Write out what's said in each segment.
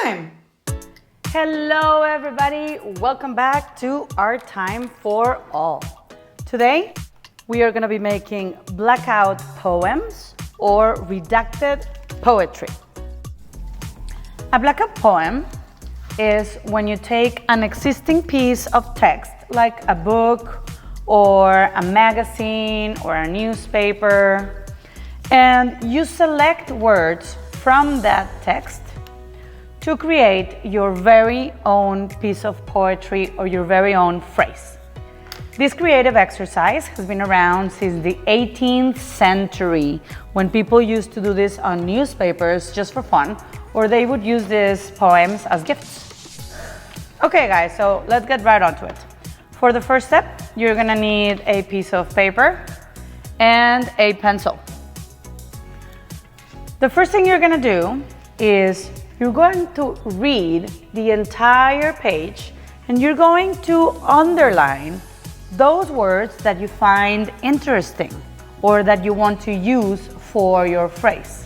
time! Hello everybody, welcome back to Art Time for All. Today we are going to be making blackout poems or redacted poetry. A blackout poem is when you take an existing piece of text like a book or a magazine or a newspaper and you select words from that text to create your very own piece of poetry or your very own phrase. This creative exercise has been around since the 18th century when people used to do this on newspapers just for fun, or they would use these poems as gifts. Okay guys, so let's get right onto it. For the first step, you're gonna need a piece of paper and a pencil. The first thing you're gonna do is you're going to read the entire page and you're going to underline those words that you find interesting or that you want to use for your phrase.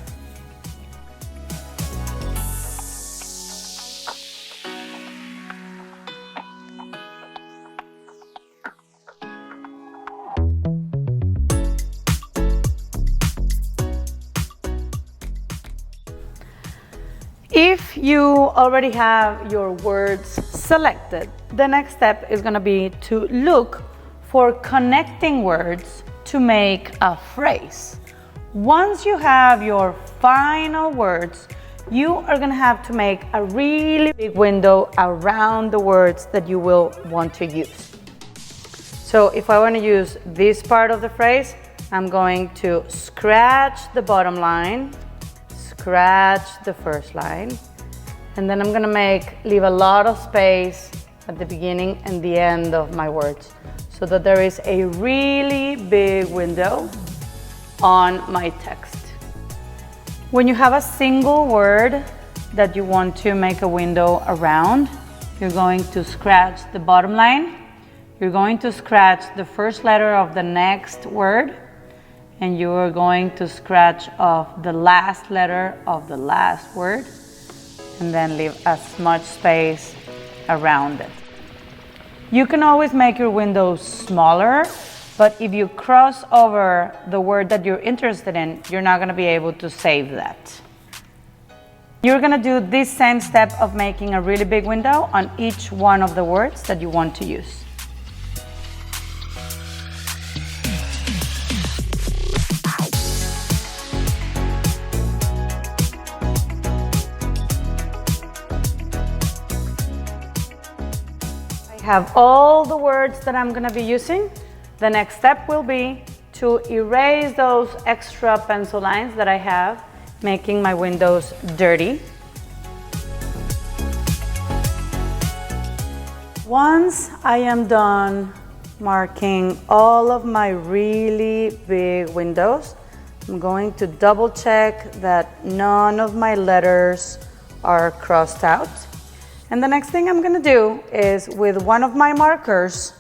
If you already have your words selected, the next step is going to be to look for connecting words to make a phrase. Once you have your final words, you are going to have to make a really big window around the words that you will want to use. So if I want to use this part of the phrase, I'm going to scratch the bottom line, scratch the first line, and then I'm gonna leave a lot of space at the beginning and the end of my words so that there is a really big window on my text. When you have a single word that you want to make a window around, you're going to scratch the bottom line, you're going to scratch the first letter of the next word, and you are going to scratch off the last letter of the last word and then leave as much space around it. You can always make your windows smaller, but if you cross over the word that you're interested in, you're not going to be able to save that. You're going to do this same step of making a really big window on each one of the words that you want to use. Have all the words that I'm going to be using. The next step will be to erase those extra pencil lines that I have, making my windows dirty. Once I am done marking all of my really big windows, I'm going to double check that none of my letters are crossed out. And the next thing I'm going to do is with one of my markers,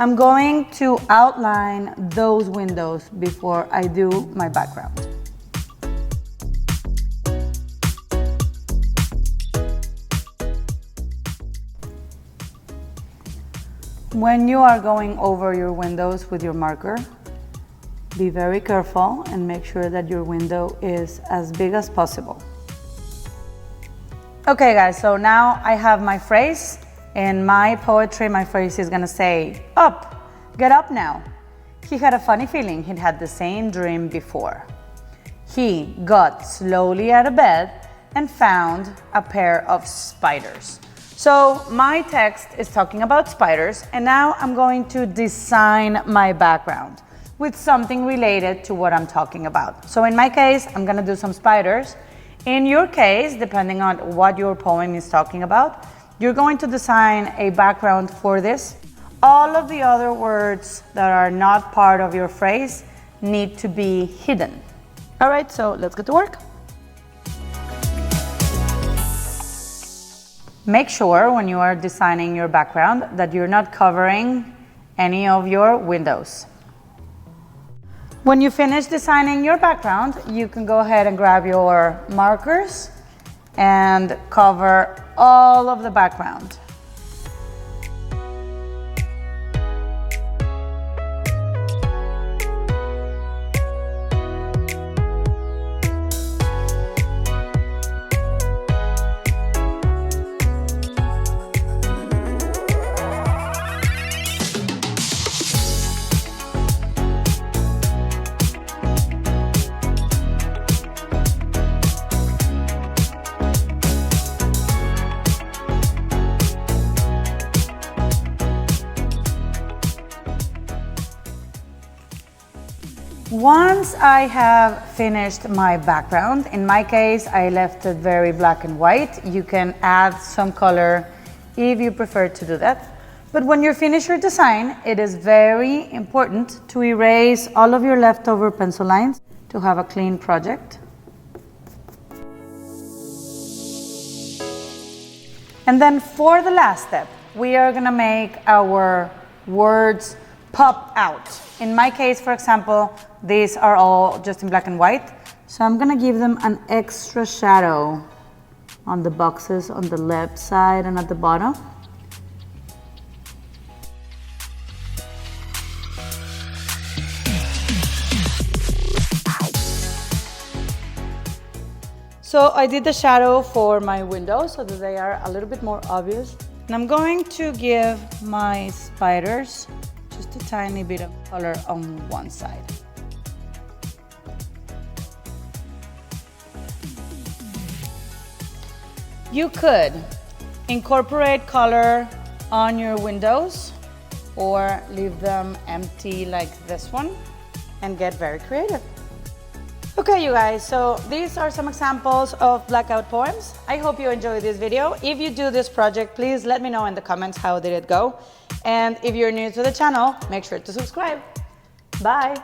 I'm going to outline those windows before I do my background. When you are going over your windows with your marker, be very careful and make sure that your window is as big as possible. Okay guys, so now I have my phrase. In my poetry, my phrase is gonna say, up, get up now. He had a funny feeling he'd had the same dream before. He got slowly out of bed and found a pair of spiders. So my text is talking about spiders, and now I'm going to design my background with something related to what I'm talking about. So in my case, I'm gonna do some spiders. In your case, depending on what your poem is talking about, you're going to design a background for this. All of the other words that are not part of your phrase need to be hidden. All right, so let's get to work. Make sure when you are designing your background that you're not covering any of your windows. When you finish designing your background, you can go ahead and grab your markers and cover all of the background. Once I have finished my background, in my case, I left it very black and white. You can add some color if you prefer to do that. But when you finish your design, it is very important to erase all of your leftover pencil lines to have a clean project. And then for the last step, we are gonna make our words pop out. In my case, for example, these are all just in black and white. So I'm gonna give them an extra shadow on the boxes on the left side and at the bottom. So I did the shadow for my windows so that they are a little bit more obvious. And I'm going to give my spiders just a tiny bit of color on one side. You could incorporate color on your windows or leave them empty like this one and get very creative. Okay, you guys, so these are some examples of Blackout poems. I hope you enjoyed this video. If you do this project, please let me know in the comments how did it go. And if you're new to the channel, make sure to subscribe. Bye.